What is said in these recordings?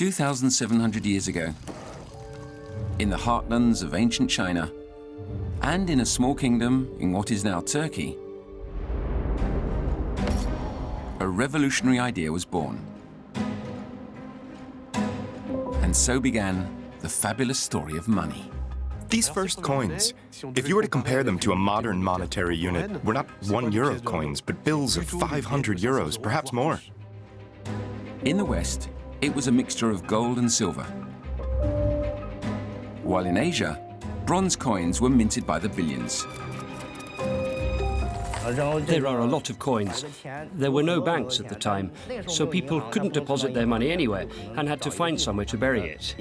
2,700 years ago, in the heartlands of ancient China, and in a small kingdom in what is now Turkey, a revolutionary idea was born. And so began the fabulous story of money. These first coins, if you were to compare them to a modern monetary unit, were not €1 coins, but bills of 500 euros, perhaps more. In the West, it was a mixture of gold and silver. While in Asia, bronze coins were minted by the billions. There are a lot of coins. There were no banks at the time, so people couldn't deposit their money anywhere and had to find somewhere to bury it.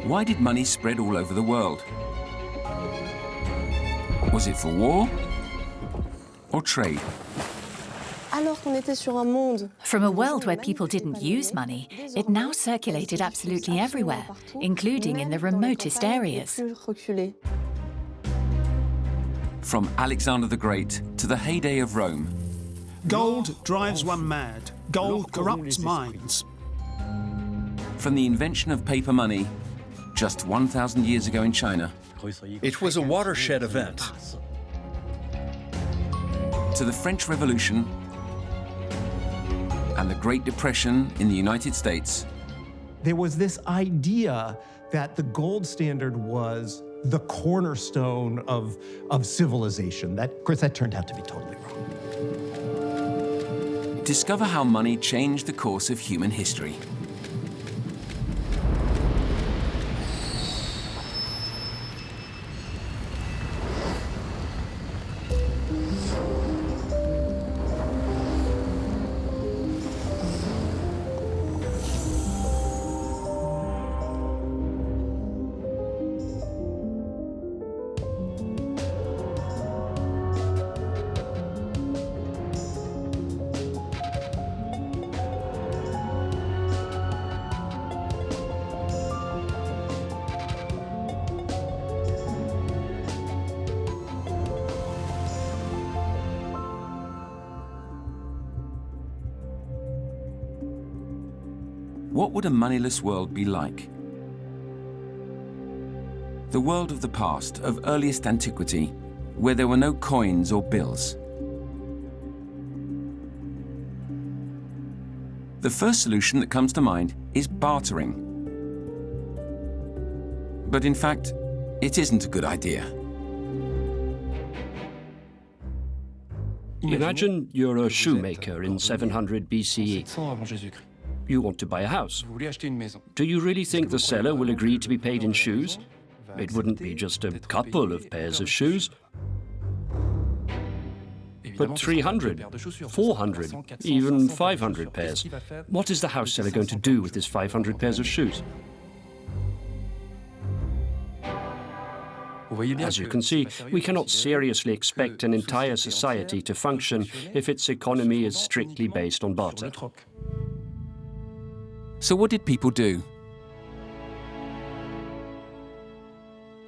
Why did money spread all over the world? Was it for war or trade? From a world where people didn't use money, it now circulated absolutely everywhere, including in the remotest areas. From Alexander the Great to the heyday of Rome. Gold drives one mad. Gold corrupts minds. From the invention of paper money just 1,000 years ago in China. It was a watershed event. To the French Revolution and the Great Depression in the United States. There was this idea that the gold standard was the cornerstone of civilization. Of course, that turned out to be totally wrong. Discover how money changed the course of human history. What would a moneyless world be like? The world of the past, of earliest antiquity, where there were no coins or bills. The first solution that comes to mind is bartering. But in fact, it isn't a good idea. Imagine you're a shoemaker in 700 BCE. You want to buy a house. Do you really think the seller will agree to be paid in shoes? It wouldn't be just a couple of pairs of shoes, but 300, 400, even 500 pairs. What is the house seller going to do with his 500 pairs of shoes? As you can see, we cannot seriously expect an entire society to function if its economy is strictly based on barter. So what did people do?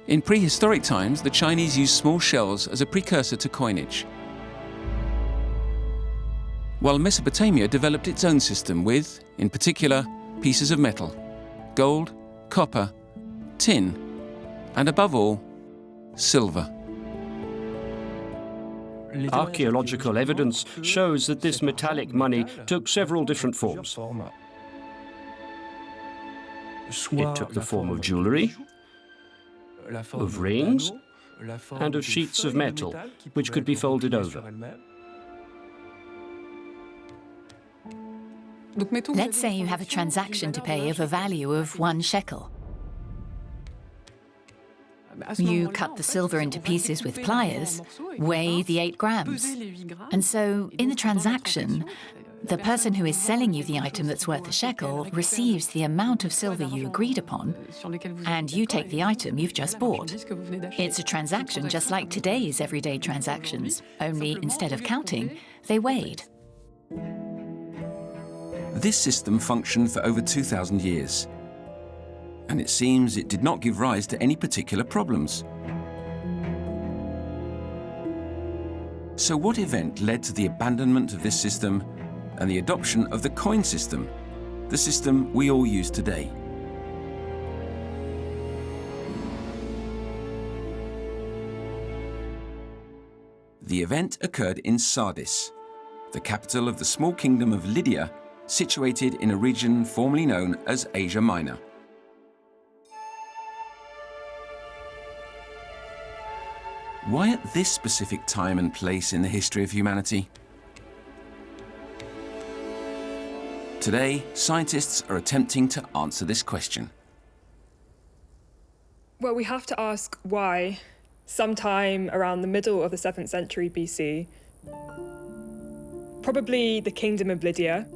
In prehistoric times, the Chinese used small shells as a precursor to coinage, while Mesopotamia developed its own system with, in particular, pieces of metal, gold, copper, tin, and above all, silver. Archaeological evidence shows that this metallic money took several different forms. It took the form of jewelry, of rings, and of sheets of metal, which could be folded over. Let's say you have a transaction to pay of a value of 1 shekel. You cut the silver into pieces with pliers, weigh the 8 grams. And so, in the transaction, the person who is selling you the item that's worth a shekel receives the amount of silver you agreed upon, and you take the item you've just bought. It's a transaction just like today's everyday transactions, only instead of counting, they weighed. This system functioned for over 2,000 years, and it seems it did not give rise to any particular problems. So what event led to the abandonment of this system and the adoption of the coin system, the system we all use today. The event occurred in Sardis, the capital of the small kingdom of Lydia, situated in a region formerly known as Asia Minor. Why at this specific time and place in the history of humanity? Today, scientists are attempting to answer this question. Well, we have to ask why, sometime around the middle of the 7th century BC, probably the kingdom of Lydia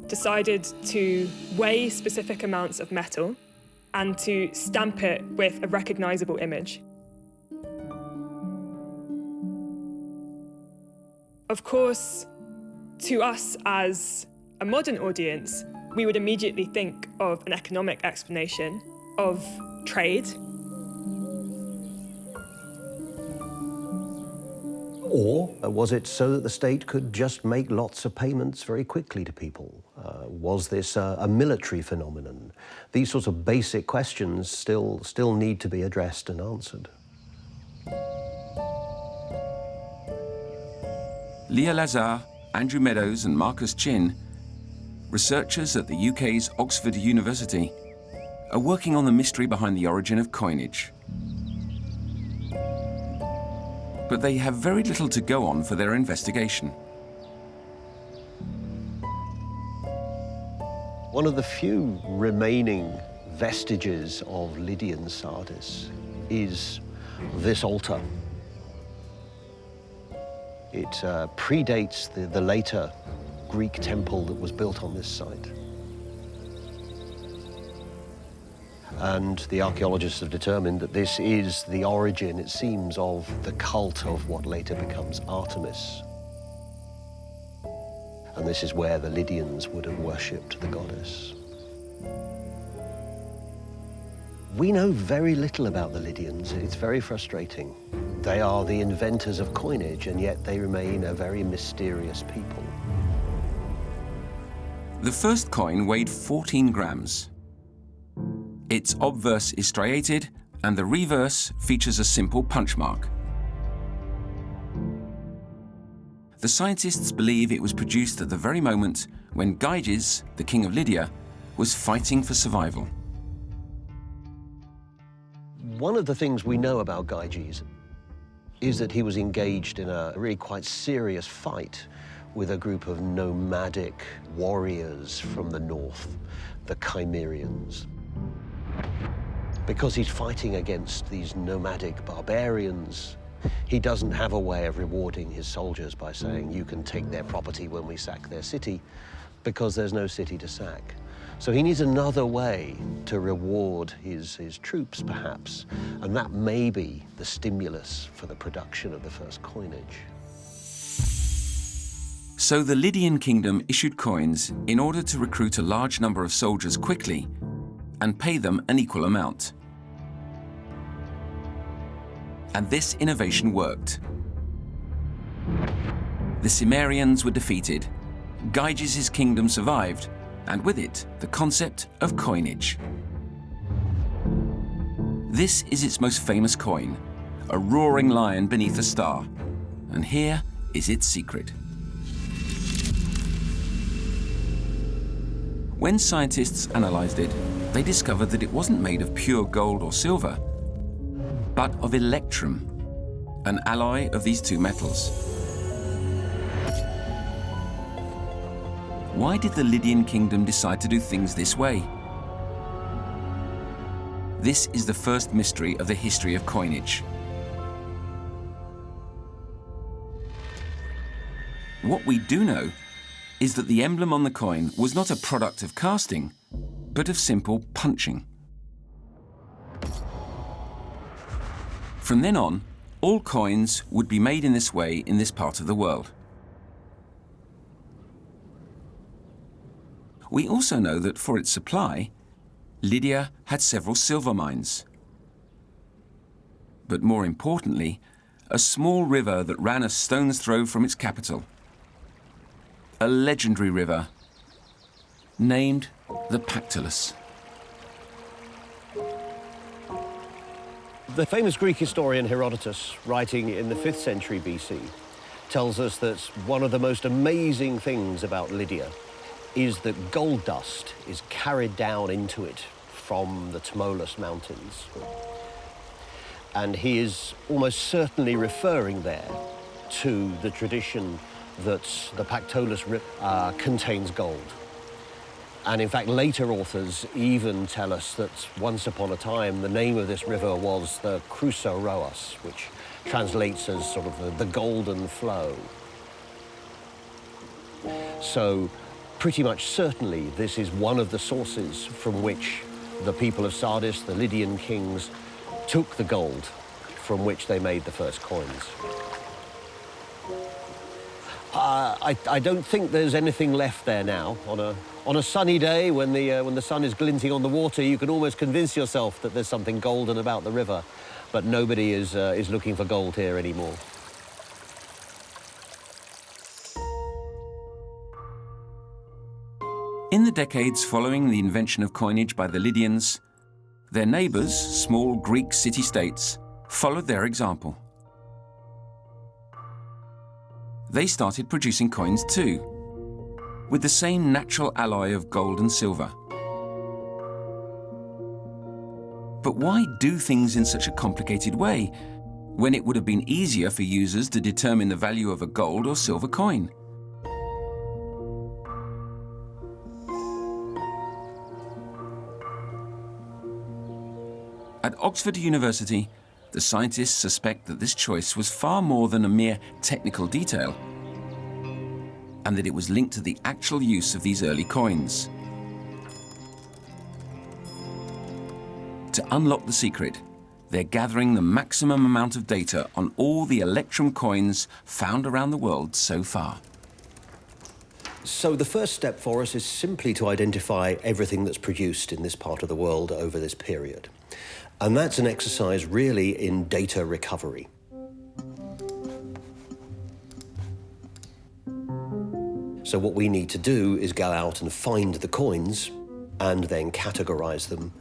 decided to weigh specific amounts of metal and to stamp it with a recognizable image. Of course, to us as a modern audience, we would immediately think of an economic explanation of trade. Or was it so that the state could just make lots of payments very quickly to people? Was this a military phenomenon? These sorts of basic questions still need to be addressed and answered. Leah Lazar, Andrew Meadows and Marcus Chin, researchers at the UK's Oxford University, are working on the mystery behind the origin of coinage. But they have very little to go on for their investigation. One of the few remaining vestiges of Lydian Sardis is this altar. It predates the later Greek temple that was built on this site. And the archaeologists have determined that this is the origin, it seems, of the cult of what later becomes Artemis. And this is where the Lydians would have worshipped the goddess. We know very little about the Lydians. It's very frustrating. They are the inventors of coinage, and yet they remain a very mysterious people. The first coin weighed 14 grams. Its obverse is striated, and the reverse features a simple punch mark. The scientists believe it was produced at the very moment when Gyges, the king of Lydia, was fighting for survival. One of the things we know about Gyges is that he was engaged in a really quite serious fight with a group of nomadic warriors from the north, the Cimmerians. Because he's fighting against these nomadic barbarians, he doesn't have a way of rewarding his soldiers by saying, you can take their property when we sack their city, because there's no city to sack. So he needs another way to reward his troops, perhaps, and that may be the stimulus for the production of the first coinage. So the Lydian kingdom issued coins in order to recruit a large number of soldiers quickly and pay them an equal amount. And this innovation worked. The Cimmerians were defeated, Gyges' kingdom survived, and with it, the concept of coinage. This is its most famous coin, a roaring lion beneath a star. And here is its secret. When scientists analyzed it, they discovered that it wasn't made of pure gold or silver, but of electrum, an alloy of these two metals. Why did the Lydian kingdom decide to do things this way? This is the first mystery of the history of coinage. What we do know is that the emblem on the coin was not a product of casting, but of simple punching. From then on, all coins would be made in this way in this part of the world. We also know that for its supply, Lydia had several silver mines. But more importantly, a small river that ran a stone's throw from its capital. A legendary river named the Pactolus. The famous Greek historian Herodotus, writing in the 5th century BC, tells us that one of the most amazing things about Lydia is that gold dust is carried down into it from the Tmolus mountains. And he is almost certainly referring there to the tradition that the Pactolus contains gold. And in fact, later authors even tell us that once upon a time, the name of this river was the Croesus, which translates as sort of the golden flow. So pretty much certainly, this is one of the sources from which the people of Sardis, the Lydian kings, took the gold from which they made the first coins. I don't think there's anything left there now. On a sunny day, when the sun is glinting on the water, you can almost convince yourself that there's something golden about the river, but nobody is looking for gold here anymore. In the decades following the invention of coinage by the Lydians, their neighbours, small Greek city-states, followed their example. They started producing coins too, with the same natural alloy of gold and silver. But why do things in such a complicated way, when it would have been easier for users to determine the value of a gold or silver coin? At Oxford University, the scientists suspect that this choice was far more than a mere technical detail, and that it was linked to the actual use of these early coins. To unlock the secret, they're gathering the maximum amount of data on all the electrum coins found around the world so far. So the first step for us is simply to identify everything that's produced in this part of the world over this period. And that's an exercise really in data recovery. So what we need to do is go out and find the coins and then categorize them.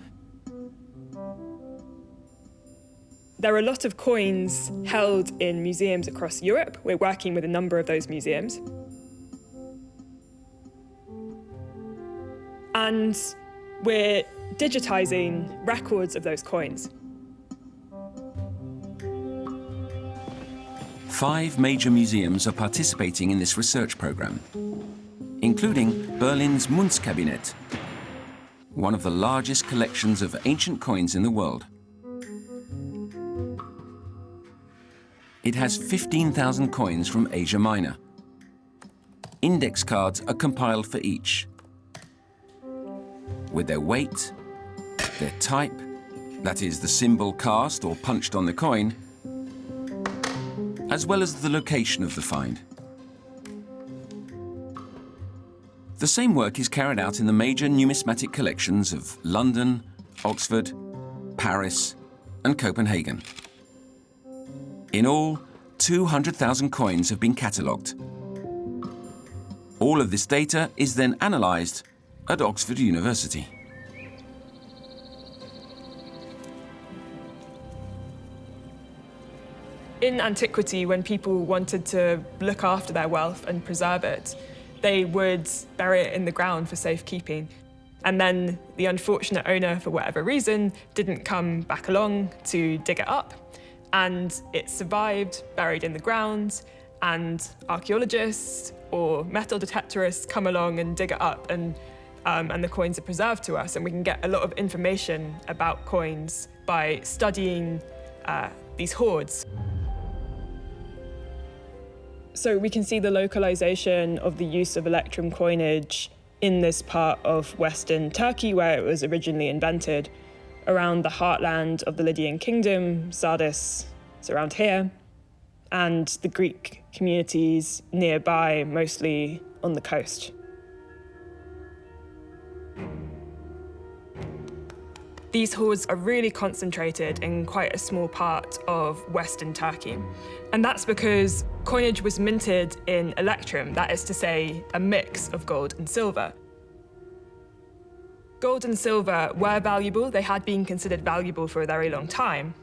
There are a lot of coins held in museums across Europe. We're working with a number of those museums. And we're digitizing records of those coins. 5 major museums are participating in this research program, including Berlin's Münzkabinett, one of the largest collections of ancient coins in the world. It has 15,000 coins from Asia Minor. Index cards are compiled for each, with their weight, their type, that is the symbol cast or punched on the coin, as well as the location of the find. The same work is carried out in the major numismatic collections of London, Oxford, Paris, and Copenhagen. In all, 200,000 coins have been catalogued. All of this data is then analysed at Oxford University. In antiquity, when people wanted to look after their wealth and preserve it, they would bury it in the ground for safekeeping. And then the unfortunate owner, for whatever reason, didn't come back along to dig it up. And it survived, buried in the ground, and archaeologists or metal detectorists come along and dig it up, and the coins are preserved to us. And we can get a lot of information about coins by studying these hoards. So we can see the localization of the use of electrum coinage in this part of Western Turkey where it was originally invented, around the heartland of the Lydian kingdom. Sardis is around here, and the Greek communities nearby, mostly on the coast. These hoards are really concentrated in quite a small part of Western Turkey. And that's because coinage was minted in electrum, that is to say, a mix of gold and silver. Gold and silver were valuable. They had been considered valuable for a very long time.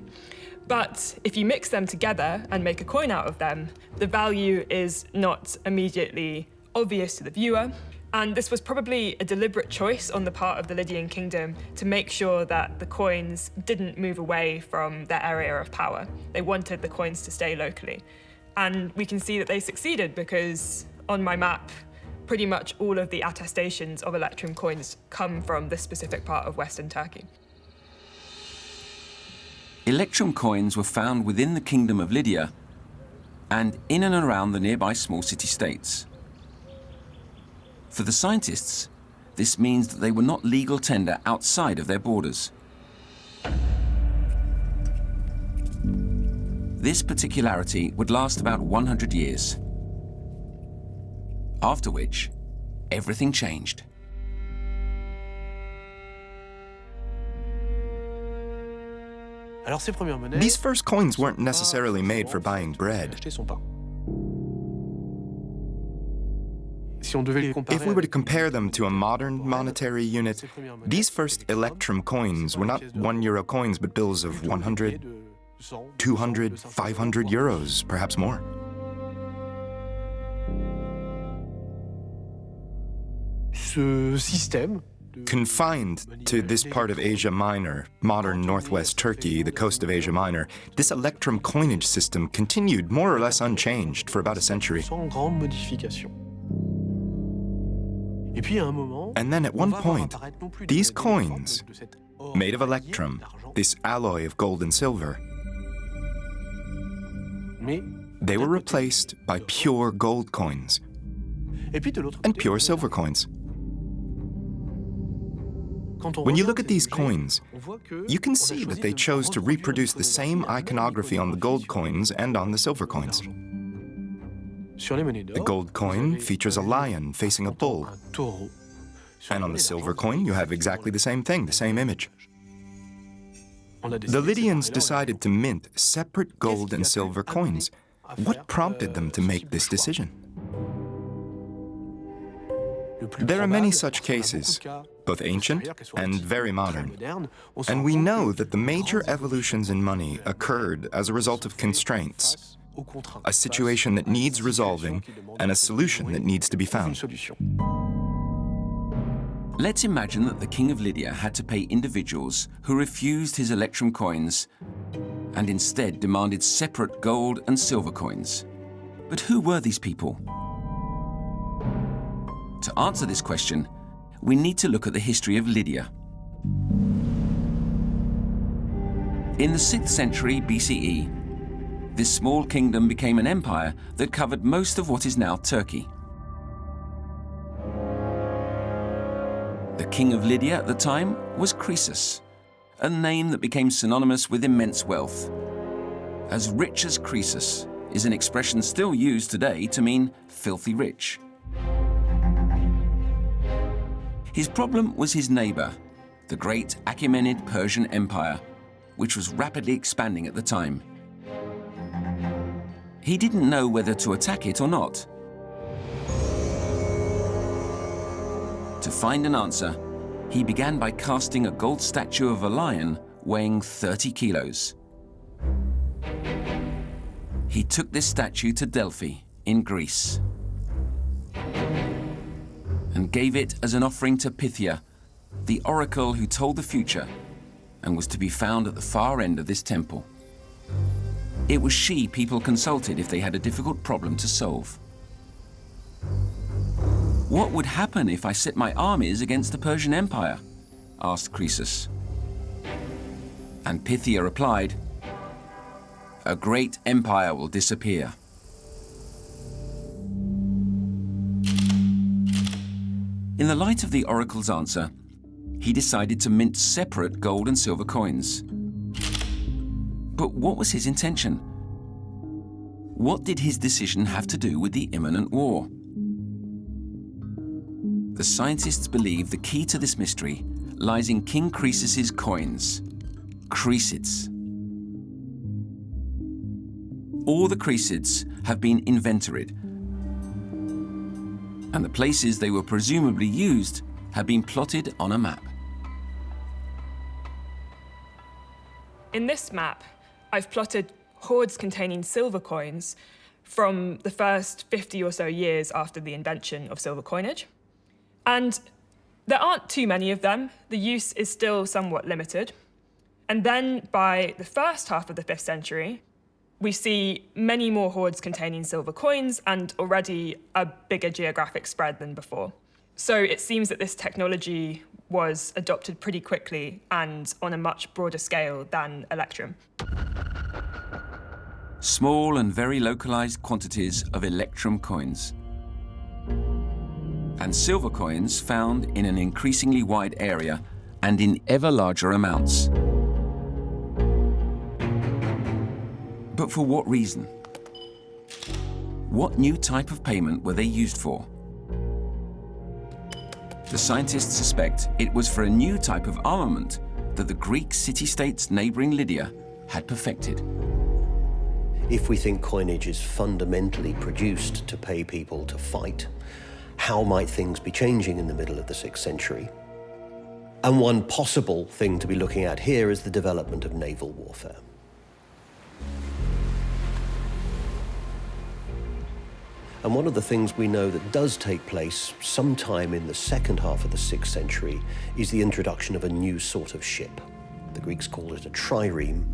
But if you mix them together and make a coin out of them, the value is not immediately obvious to the viewer. And this was probably a deliberate choice on the part of the Lydian kingdom to make sure that the coins didn't move away from their area of power. They wanted the coins to stay locally. And we can see that they succeeded because on my map, pretty much all of the attestations of electrum coins come from this specific part of Western Turkey. Electrum coins were found within the kingdom of Lydia and in and around the nearby small city-states. For the scientists, this means that they were not legal tender outside of their borders. This particularity would last about 100 years, after which everything changed. These first coins weren't necessarily made for buying bread. If we were to compare them to a modern monetary unit, these first electrum coins were not €1 coins, but bills of 100, 200, 500 euros, perhaps more. Confined to this part of Asia Minor, modern northwest Turkey, the coast of Asia Minor, this electrum coinage system continued more or less unchanged for about a century. And then at one point, these coins, made of electrum, this alloy of gold and silver, they were replaced by pure gold coins and pure silver coins. When you look at these coins, you can see that they chose to reproduce the same iconography on the gold coins and on the silver coins. The gold coin features a lion facing a bull, and on the silver coin you have exactly the same thing, the same image. The Lydians decided to mint separate gold and silver coins. What prompted them to make this decision? There are many such cases, both ancient and very modern, and we know that the major evolutions in money occurred as a result of constraints, a situation that needs resolving and a solution that needs to be found. Let's imagine that the king of Lydia had to pay individuals who refused his electrum coins and instead demanded separate gold and silver coins. But who were these people? To answer this question, we need to look at the history of Lydia. In the 6th century BCE, this small kingdom became an empire that covered most of what is now Turkey. The king of Lydia at the time was Croesus, a name that became synonymous with immense wealth. As rich as Croesus is an expression still used today to mean filthy rich. His problem was his neighbor, the great Achaemenid Persian Empire, which was rapidly expanding at the time. He didn't know whether to attack it or not. To find an answer, he began by casting a gold statue of a lion weighing 30 kilos. He took this statue to Delphi in Greece and gave it as an offering to Pythia, the oracle who told the future and was to be found at the far end of this temple. It was she people consulted if they had a difficult problem to solve. What would happen if I set my armies against the Persian Empire? Asked Croesus. And Pythia replied, a great empire will disappear. In the light of the oracle's answer, he decided to mint separate gold and silver coins. But what was his intention? What did his decision have to do with the imminent war? The scientists believe the key to this mystery lies in King Croesus's coins, Croesids. All the Croesids have been inventoried, and the places they were presumably used have been plotted on a map. In this map, I've plotted hoards containing silver coins from the first 50 or so years after the invention of silver coinage. And there aren't too many of them. The use is still somewhat limited. And then by the first half of the 5th century, we see many more hoards containing silver coins and already a bigger geographic spread than before. So it seems that this technology was adopted pretty quickly and on a much broader scale than electrum. Small and very localized quantities of electrum coins. And silver coins found in an increasingly wide area and in ever larger amounts. But for what reason? What new type of payment were they used for? The scientists suspect it was for a new type of armament that the Greek city-states neighboring Lydia had perfected. If we think coinage is fundamentally produced to pay people to fight, how might things be changing in the middle of the 6th century? And one possible thing to be looking at here is the development of naval warfare. And one of the things we know that does take place sometime in the second half of the 6th century is the introduction of a new sort of ship. The Greeks called it a trireme.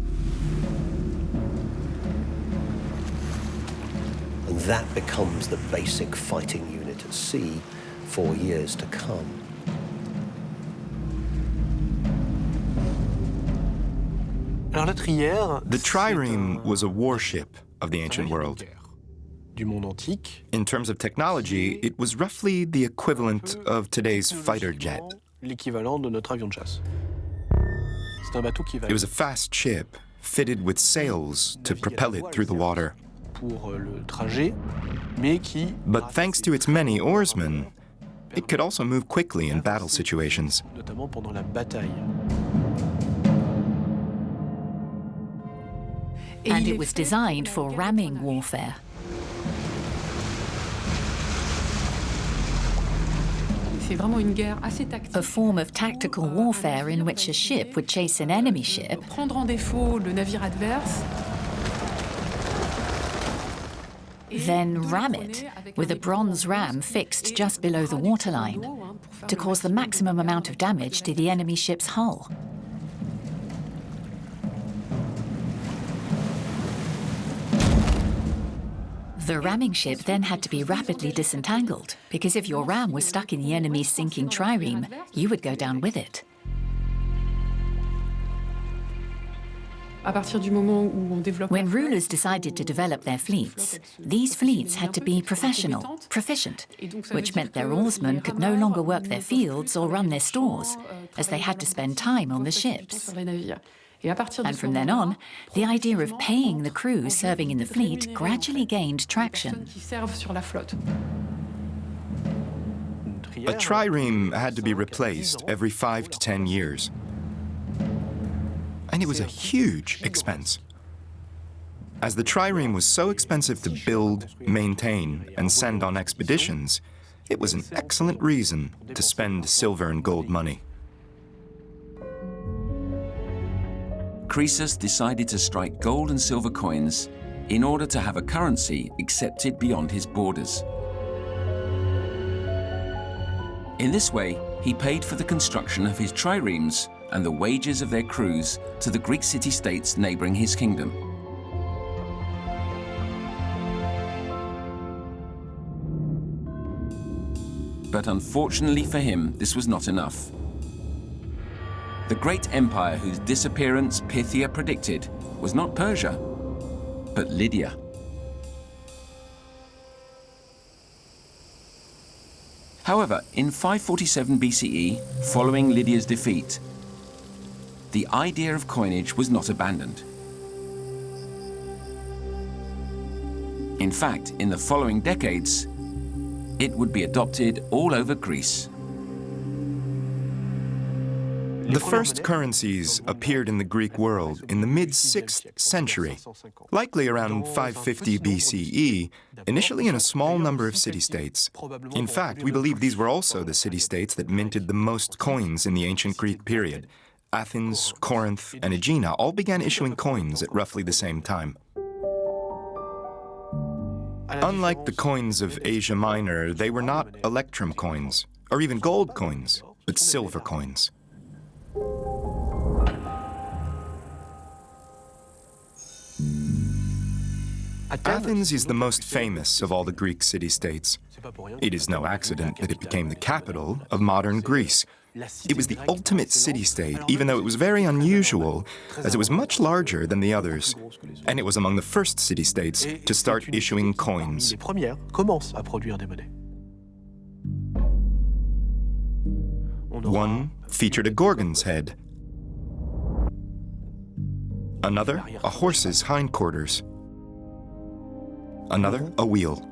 And that becomes the basic fighting unit at sea for years to come. The trireme was a warship of the ancient world. In terms of technology, it was roughly the equivalent of today's fighter jet. It was a fast ship, fitted with sails to propel it through the water. But thanks to its many oarsmen, it could also move quickly in battle situations. And it was designed for ramming warfare. A form of tactical warfare in which a ship would chase an enemy ship, then ram it with a bronze ram fixed just below the waterline to cause the maximum amount of damage to the enemy ship's hull. The ramming ship then had to be rapidly disentangled, because if your ram was stuck in the enemy's sinking trireme, you would go down with it. When rulers decided to develop their fleets, these fleets had to be professional, proficient, which meant their oarsmen could no longer work their fields or run their stores, as they had to spend time on the ships. And from then on, the idea of paying the crew serving in the fleet gradually gained traction. A trireme had to be replaced every 5 to 10 years. And it was a huge expense. As the trireme was so expensive to build, maintain, and send on expeditions, it was an excellent reason to spend silver and gold money. Croesus decided to strike gold and silver coins in order to have a currency accepted beyond his borders. In this way, he paid for the construction of his triremes and the wages of their crews to the Greek city-states neighboring his kingdom. But unfortunately for him, this was not enough. The great empire whose disappearance Pythia predicted was not Persia, but Lydia. However, in 547 BCE, following Lydia's defeat, the idea of coinage was not abandoned. In fact, in the following decades, it would be adopted all over Greece. The first currencies appeared in the Greek world in the mid-6th century, likely around 550 BCE, initially in a small number of city-states. In fact, we believe these were also the city-states that minted the most coins in the ancient Greek period, Athens, Corinth, and Aegina all began issuing coins at roughly the same time. Unlike the coins of Asia Minor, they were not electrum coins, or even gold coins, but silver coins. Athens is the most famous of all the Greek city-states. It is no accident that it became the capital of modern Greece. It was the ultimate city-state, even though it was very unusual, as it was much larger than the others, and it was among the first city-states to start issuing coins. One featured a gorgon's head, another a horse's hindquarters, another a wheel.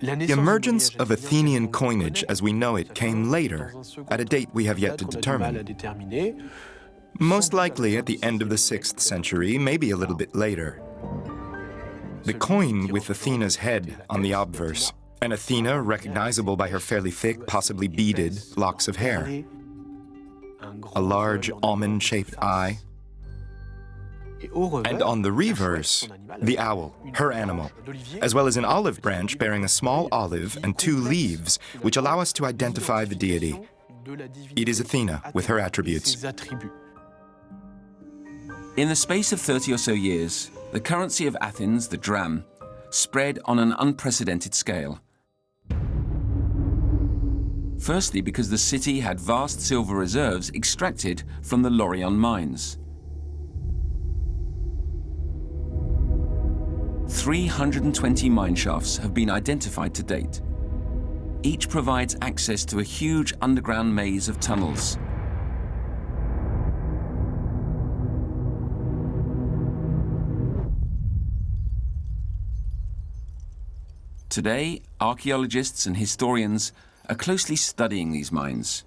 The emergence of Athenian coinage as we know it came later, at a date we have yet to determine. Most likely at the end of the 6th century, maybe a little bit later. The coin with Athena's head on the obverse, and Athena recognizable by her fairly thick, possibly beaded, locks of hair. A large almond-shaped eye. And on the reverse, the owl, her animal, as well as an olive branch bearing a small olive and 2 leaves, which allow us to identify the deity. It is Athena with her attributes. In the space of 30 or so years, the currency of Athens, the dram, spread on an unprecedented scale. Firstly, because the city had vast silver reserves extracted from the Lydian mines. 320 mine shafts have been identified to date. Each provides access to a huge underground maze of tunnels. Today, archaeologists and historians are closely studying these mines.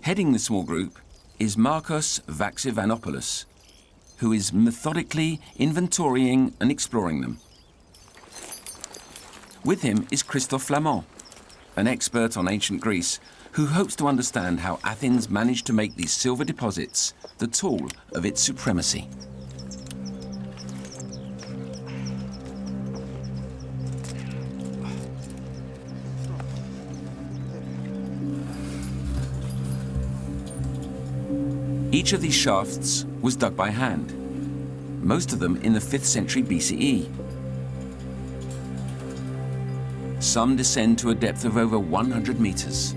Heading the small group is Marcos Vaxivanopoulos, who is methodically inventorying and exploring them. With him is Christophe Flamand, an expert on ancient Greece, who hopes to understand how Athens managed to make these silver deposits the tool of its supremacy. Each of these shafts was dug by hand, most of them in the 5th century BCE. Some descend to a depth of over 100 meters.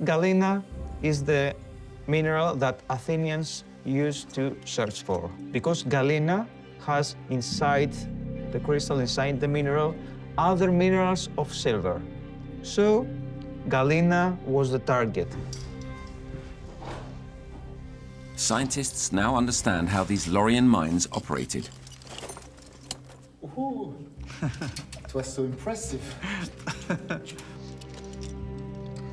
Galena is the mineral that Athenians used to search for, because galena has inside the crystal, inside the mineral, other minerals of silver. So, galena was the target. Scientists now understand how these Lydian mines operated. Ooh, it was so impressive.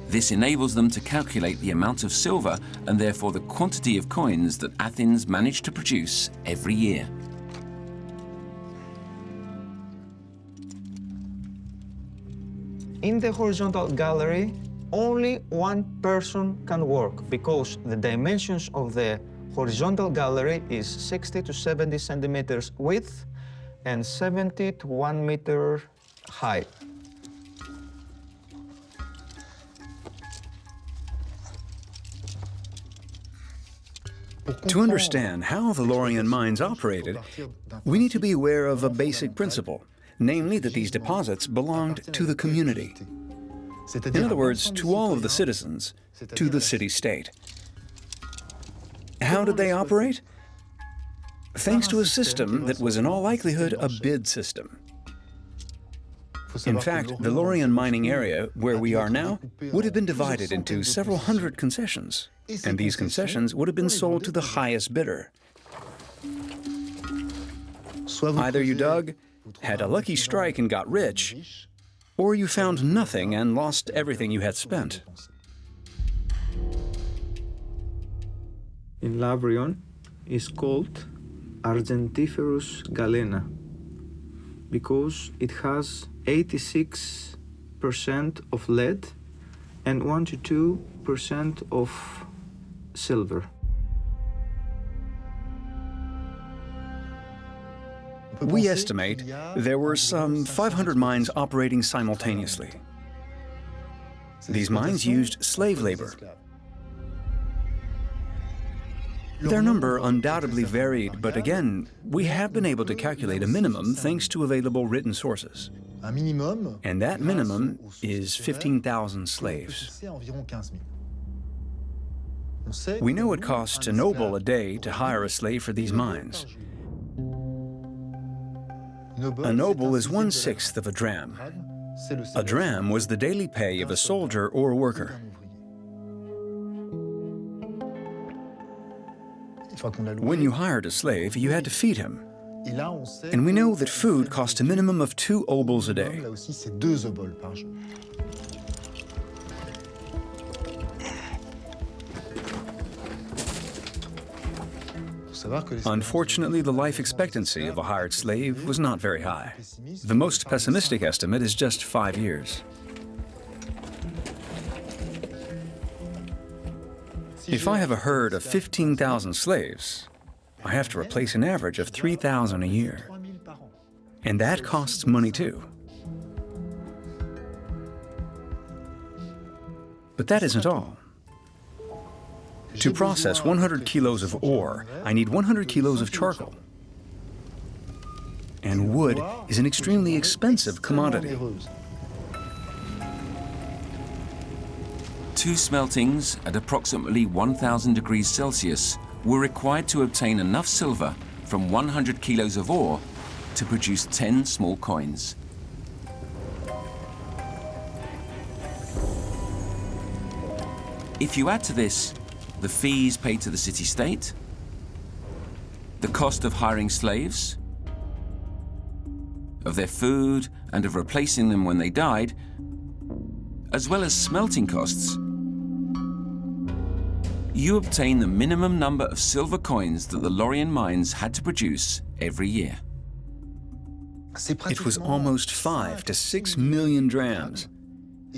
This enables them to calculate the amount of silver and therefore the quantity of coins that Athens managed to produce every year. In the horizontal gallery, only one person can work because the dimensions of the horizontal gallery is 60 to 70 centimeters width and 70 to 1 meter high. To understand how the Lydian mines operated, we need to be aware of a basic principle, namely that these deposits belonged to the community. In other words, to all of the citizens, to the city-state. How did they operate? Thanks to a system that was in all likelihood a bid system. In fact, the Lydian mining area, where we are now, would have been divided into several hundred concessions, and these concessions would have been sold to the highest bidder. Either you dug, had a lucky strike and got rich, or you found nothing and lost everything you had spent. In Labrion is called Argentiferous galena, because it has 86% of lead and 1 to 2% of silver. We estimate there were some 500 mines operating simultaneously. These mines used slave labor. Their number undoubtedly varied, but again, we have been able to calculate a minimum thanks to available written sources. And that minimum is 15,000 slaves. We know it costs a noble a day to hire a slave for these mines. A noble is 1/6 of a dram. A dram was the daily pay of a soldier or worker. When you hired a slave, you had to feed him. And we know that food cost a minimum of 2 obols a day. Unfortunately, the life expectancy of a hired slave was not very high. The most pessimistic estimate is just 5 years. If I have a herd of 15,000 slaves, I have to replace an average of 3,000 a year. And that costs money too. But that isn't all. To process 100 kilos of ore, I need 100 kilos of charcoal. And wood is an extremely expensive commodity. 2 smeltings at approximately 1,000 degrees Celsius were required to obtain enough silver from 100 kilos of ore to produce 10 small coins. If you add to this the fees paid to the city-state, the cost of hiring slaves, of their food and of replacing them when they died, as well as smelting costs, you obtain the minimum number of silver coins that the Lydian mines had to produce every year. It was almost 5 to 6 million drams.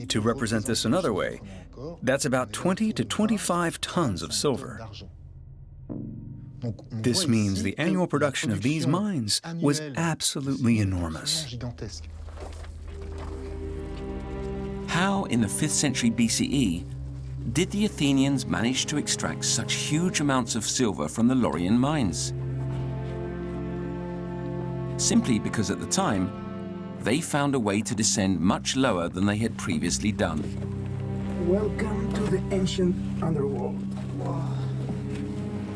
To represent this another way, that's about 20 to 25 tons of silver. This means the annual production of these mines was absolutely enormous. How, in the 5th century BCE, did the Athenians manage to extract such huge amounts of silver from the Lydian mines? Simply because at the time, they found a way to descend much lower than they had previously done. Welcome to the ancient underworld.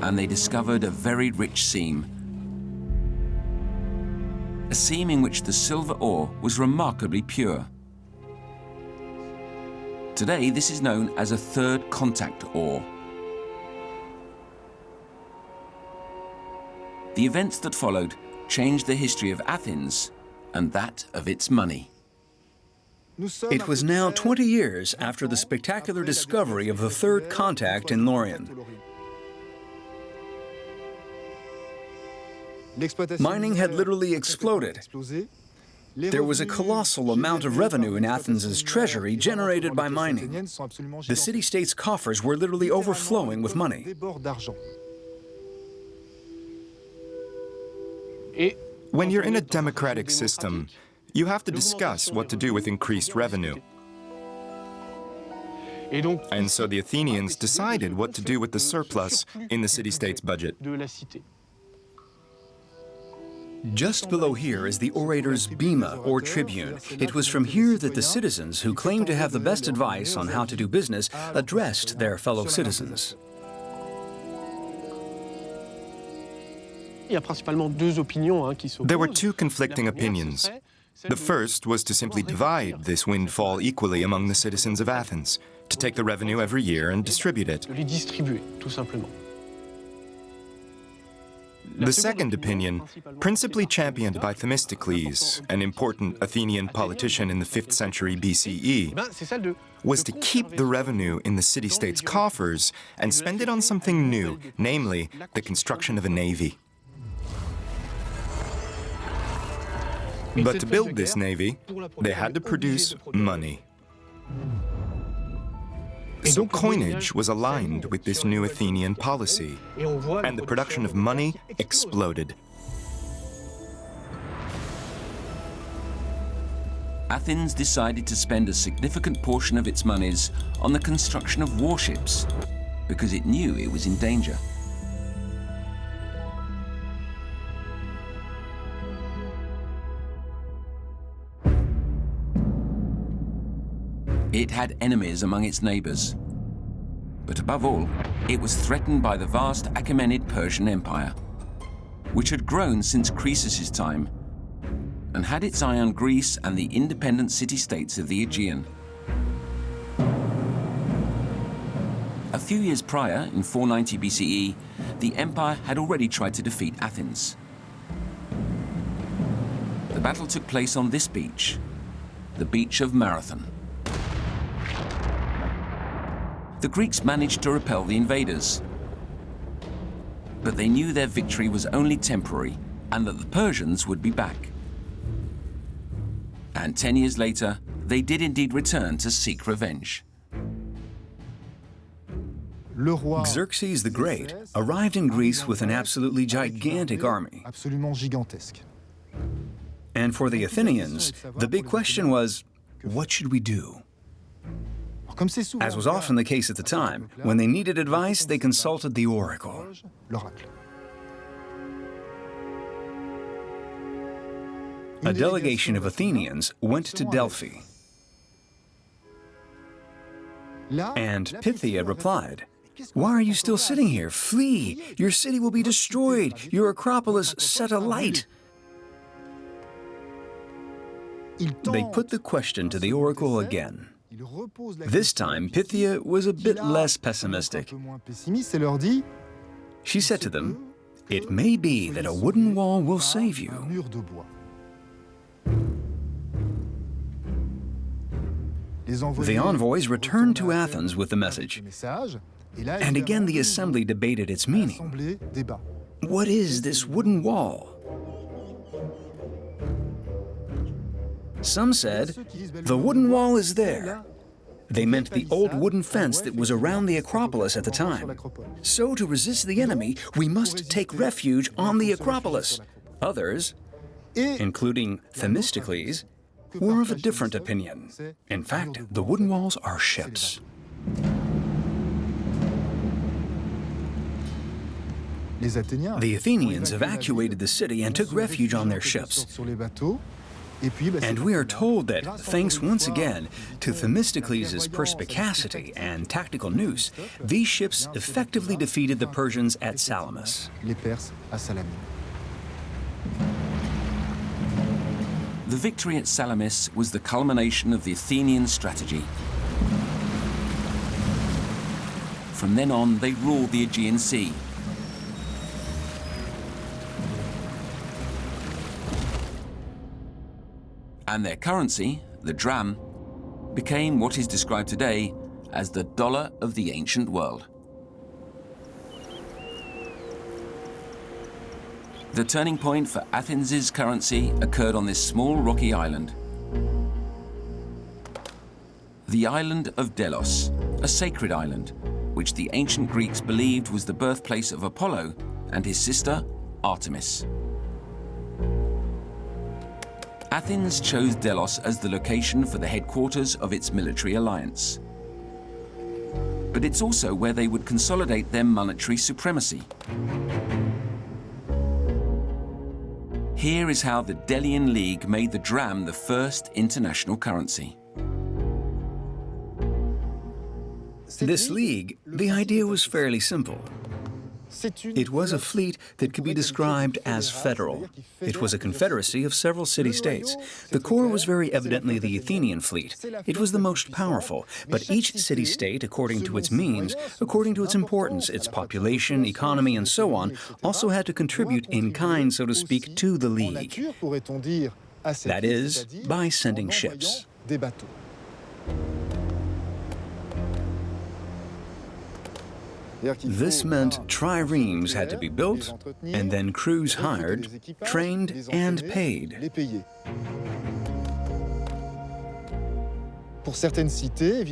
And they discovered a very rich seam. A seam in which the silver ore was remarkably pure. Today, this is known as a third contact ore. The events that followed changed the history of Athens and that of its money. It was now 20 years after the spectacular discovery of the third contact in Lydian. Mining had literally exploded. There was a colossal amount of revenue in Athens' treasury generated by mining. The city-state's coffers were literally overflowing with money. When you're in a democratic system, you have to discuss what to do with increased revenue. And so the Athenians decided what to do with the surplus in the city-state's budget. Just below here is the orator's bema, or tribune. It was from here that the citizens, who claimed to have the best advice on how to do business, addressed their fellow citizens. There were 2 conflicting opinions. The first was to simply divide this windfall equally among the citizens of Athens, to take the revenue every year and distribute it. The second opinion, principally championed by Themistocles, an important Athenian politician in the 5th century BCE, was to keep the revenue in the city-state's coffers and spend it on something new, namely the construction of a navy. But to build this navy, they had to produce money. So coinage was aligned with this new Athenian policy, and the production of money exploded. Athens decided to spend a significant portion of its monies on the construction of warships because it knew it was in danger. It had enemies among its neighbors. But above all, it was threatened by the vast Achaemenid Persian Empire, which had grown since Croesus' time and had its eye on Greece and the independent city-states of the Aegean. A few years prior, in 490 BCE, the empire had already tried to defeat Athens. The battle took place on this beach, the beach of Marathon. The Greeks managed to repel the invaders, but they knew their victory was only temporary and that the Persians would be back. And 10 years later, they did indeed return to seek revenge. Xerxes the Great arrived in Greece with an absolutely gigantic army. And for the Athenians, the big question was, what should we do? As was often the case at the time, when they needed advice, they consulted the oracle. A delegation of Athenians went to Delphi. And Pythia replied, "Why are you still sitting here? Flee! Your city will be destroyed, your Acropolis set alight." They put the question to the oracle again. This time, Pythia was a bit less pessimistic. She said to them, "It may be that a wooden wall will save you." The envoys returned to Athens with the message. And again the assembly debated its meaning. What is this wooden wall? Some said, "The wooden wall is there." They meant the old wooden fence that was around the Acropolis at the time. So to resist the enemy, we must take refuge on the Acropolis. Others, including Themistocles, were of a different opinion. In fact, the wooden walls are ships. The Athenians evacuated the city and took refuge on their ships. And we are told that, thanks once again to Themistocles' perspicacity and tactical nous, these ships effectively defeated the Persians at Salamis. The victory at Salamis was the culmination of the Athenian strategy. From then on, they ruled the Aegean Sea. And their currency, the dram, became what is described today as the dollar of the ancient world. The turning point for Athens' currency occurred on this small rocky island. The island of Delos, a sacred island, which the ancient Greeks believed was the birthplace of Apollo and his sister, Artemis. Athens chose Delos as the location for the headquarters of its military alliance. But it's also where they would consolidate their monetary supremacy. Here is how the Delian League made the dram the first international currency. This league, the idea was fairly simple. It was a fleet that could be described as federal. It was a confederacy of several city-states. The core was very evidently the Athenian fleet. It was the most powerful, but each city-state, according to its means, according to its importance, its population, economy, and so on, also had to contribute in kind, so to speak, to the league. That is, by sending ships. This meant triremes had to be built, and then crews hired, trained, and paid.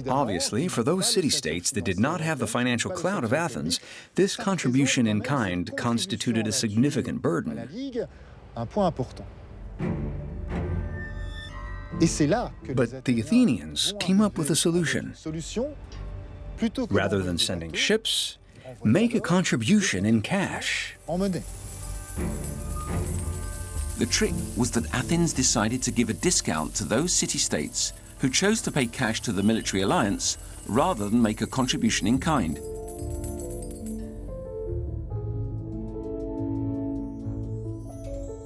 Obviously, for those city-states that did not have the financial clout of Athens, this contribution in kind constituted a significant burden. But the Athenians came up with a solution. Rather than sending ships, make a contribution in cash. The trick was that Athens decided to give a discount to those city-states who chose to pay cash to the military alliance rather than make a contribution in kind.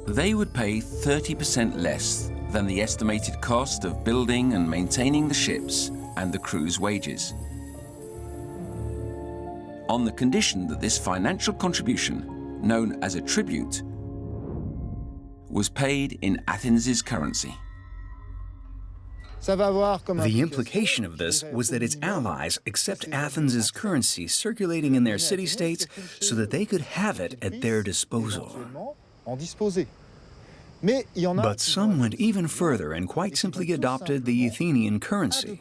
They would pay 30% less than the estimated cost of building and maintaining the ships and the crew's wages, on the condition that this financial contribution, known as a tribute, was paid in Athens' currency. The implication of this was that its allies accept Athens' currency circulating in their city-states so that they could have it at their disposal. But some went even further and quite simply adopted the Athenian currency.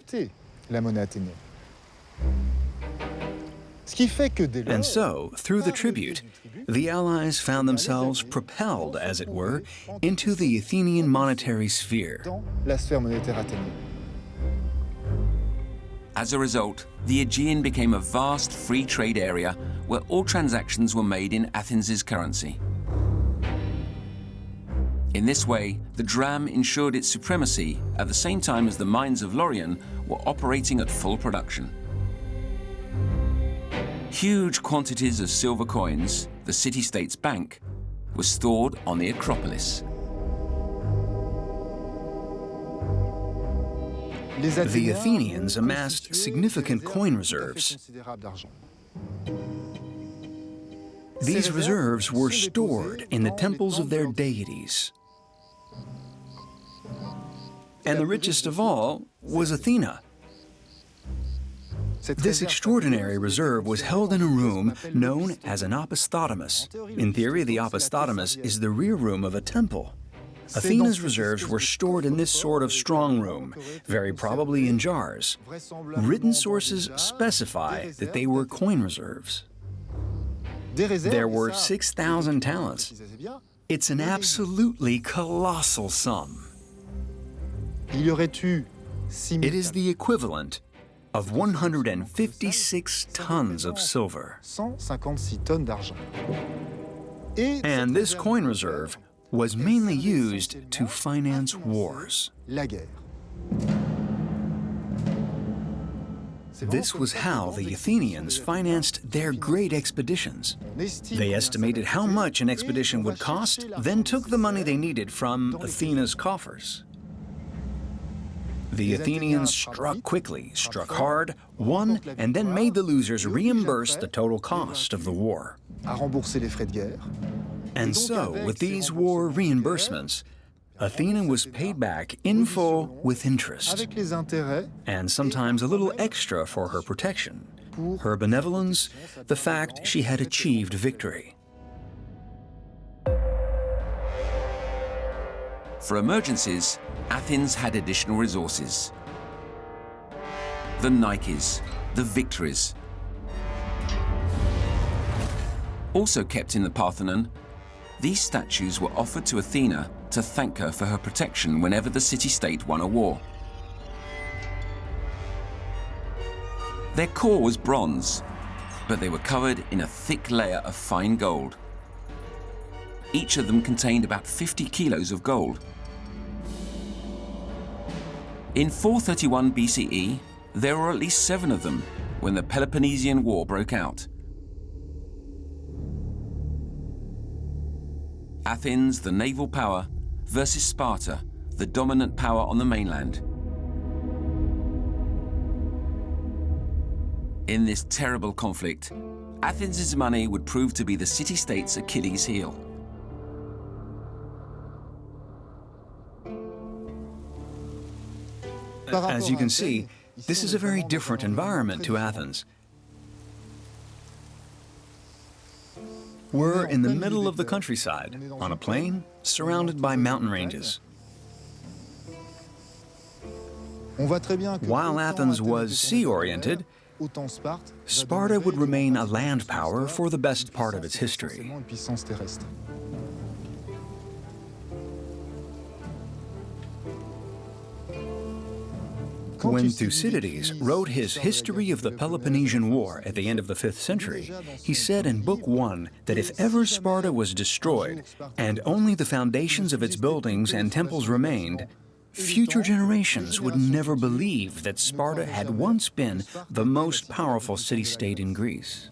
And so, through the tribute, the allies found themselves propelled, as it were, into the Athenian monetary sphere. As a result, the Aegean became a vast free trade area where all transactions were made in Athens' currency. In this way, the dram ensured its supremacy at the same time as the mines of Lydian were operating at full production. Huge quantities of silver coins, the city-state's bank, were stored on the Acropolis. The Athenians amassed significant coin reserves. These reserves were stored in the temples of their deities. And the richest of all was Athena. This extraordinary reserve was held in a room known as an opisthotomus. In theory, the opisthotomus is the rear room of a temple. Athena's reserves were stored in this sort of strong room, very probably in jars. Written sources specify that they were coin reserves. There were 6,000 talents. It's an absolutely colossal sum. It is the equivalent of 156 tons of silver. And this coin reserve was mainly used to finance wars. This was how the Athenians financed their great expeditions. They estimated how much an expedition would cost, then took the money they needed from Athena's coffers. The Athenians struck quickly, struck hard, won, and then made the losers reimburse the total cost of the war. And so, with these war reimbursements, Athena was paid back in full with interest, and sometimes a little extra for her protection, her benevolence, the fact she had achieved victory. For emergencies, Athens had additional resources. The Nikes, the Victories. Also kept in the Parthenon, these statues were offered to Athena to thank her for her protection whenever the city-state won a war. Their core was bronze, but they were covered in a thick layer of fine gold. Each of them contained about 50 kilos of gold. In 431 BCE, there were at least 7 of them when the Peloponnesian War broke out. Athens, the naval power, versus Sparta, the dominant power on the mainland. In this terrible conflict, Athens' money would prove to be the city-state's Achilles' heel. As you can see, this is a very different environment to Athens. We're in the middle of the countryside, on a plain, surrounded by mountain ranges. While Athens was sea-oriented, Sparta would remain a land power for the best part of its history. When Thucydides wrote his History of the Peloponnesian War at the end of the 5th century, he said in Book 1 that if ever Sparta was destroyed and only the foundations of its buildings and temples remained, future generations would never believe that Sparta had once been the most powerful city-state in Greece.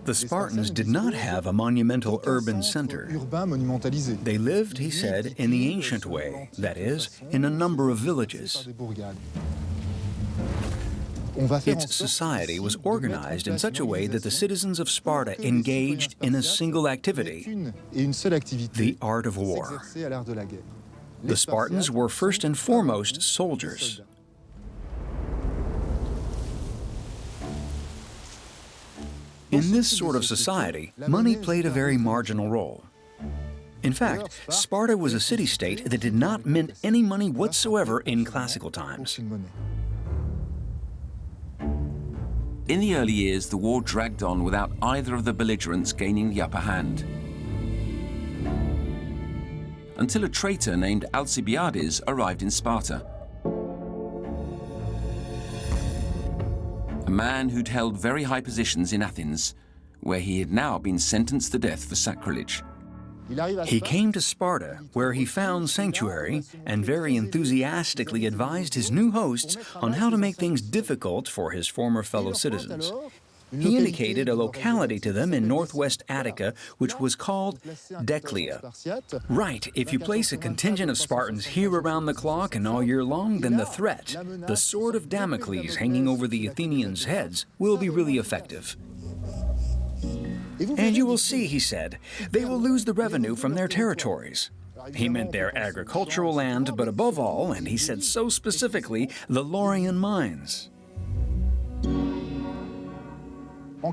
The Spartans did not have a monumental urban center. They lived, he said, in the ancient way, that is, in a number of villages. Its society was organized in such a way that the citizens of Sparta engaged in a single activity, the art of war. The Spartans were first and foremost soldiers. In this sort of society, money played a very marginal role. In fact, Sparta was a city-state that did not mint any money whatsoever in classical times. In the early years, the war dragged on without either of the belligerents gaining the upper hand. Until a traitor named Alcibiades arrived in Sparta. A man who'd held very high positions in Athens, where he had now been sentenced to death for sacrilege. He came to Sparta, where he found sanctuary, and very enthusiastically advised his new hosts on how to make things difficult for his former fellow citizens. He indicated a locality to them in northwest Attica, which was called Declia. Right, if you place a contingent of Spartans here around the clock and all year long, then the threat, the sword of Damocles hanging over the Athenians' heads, will be really effective. And you will see, he said, they will lose the revenue from their territories. He meant their agricultural land, but above all, and he said so specifically, the Lydian mines.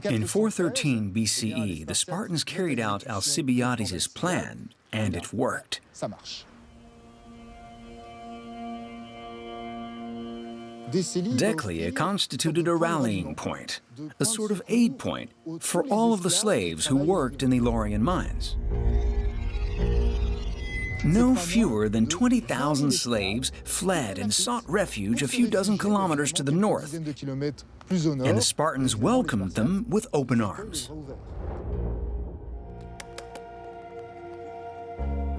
In 413 BCE, the Spartans carried out Alcibiades' plan, and it worked. Declia constituted a rallying point, a sort of aid point for all of the slaves who worked in the Lydian mines. No fewer than 20,000 slaves fled and sought refuge a few dozen kilometers to the north, and the Spartans welcomed them with open arms.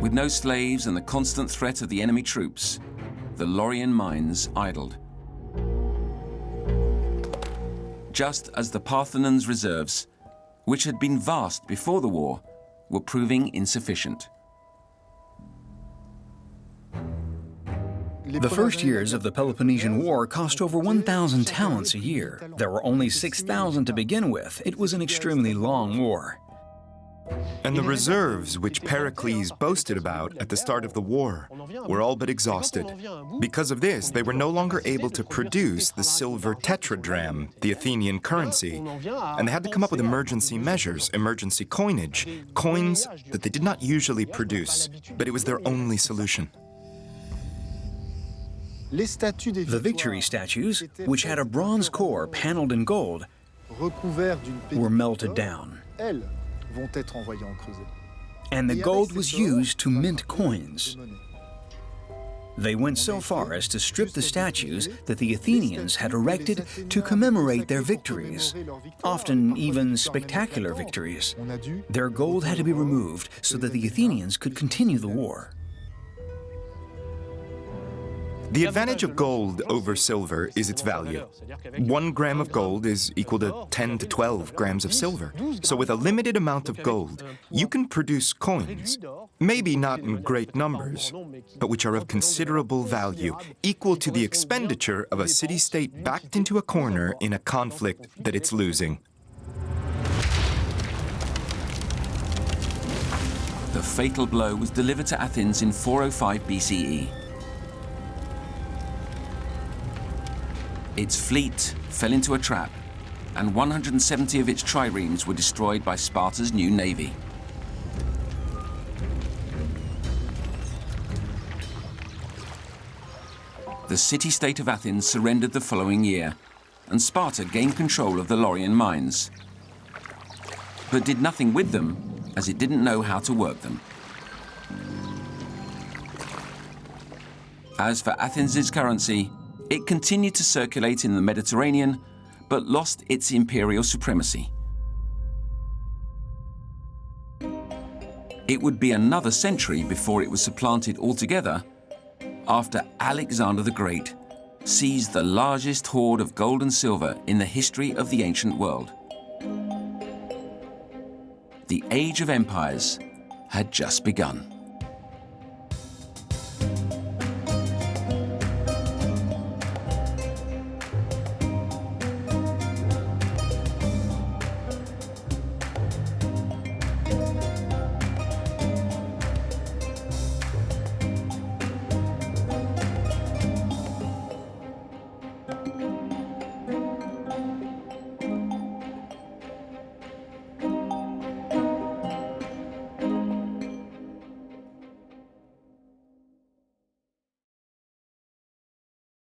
With no slaves and the constant threat of the enemy troops, the Lydian mines idled. Just as the Parthenon's reserves, which had been vast before the war, were proving insufficient. The first years of the Peloponnesian War cost over 1,000 talents a year. There were only 6,000 to begin with. It was an extremely long war. And the reserves which Pericles boasted about at the start of the war were all but exhausted. Because of this, they were no longer able to produce the silver tetradrachm, the Athenian currency, and they had to come up with emergency measures, emergency coinage, coins that they did not usually produce, but it was their only solution. The victory statues, which had a bronze core paneled in gold, were melted down. And the gold was used to mint coins. They went so far as to strip the statues that the Athenians had erected to commemorate their victories, often even spectacular victories. Their gold had to be removed so that the Athenians could continue the war. The advantage of gold over silver is its value. 1 gram of gold is equal to 10 to 12 grams of silver. So with a limited amount of gold, you can produce coins, maybe not in great numbers, but which are of considerable value, equal to the expenditure of a city-state backed into a corner in a conflict that it's losing. The fatal blow was delivered to Athens in 405 BCE. Its fleet fell into a trap, and 170 of its triremes were destroyed by Sparta's new navy. The city-state of Athens surrendered the following year, and Sparta gained control of the Lydian mines, but did nothing with them as it didn't know how to work them. As for Athens' currency, it continued to circulate in the Mediterranean, but lost its imperial supremacy. It would be another century before it was supplanted altogether after Alexander the Great seized the largest hoard of gold and silver in the history of the ancient world. The Age of Empires had just begun.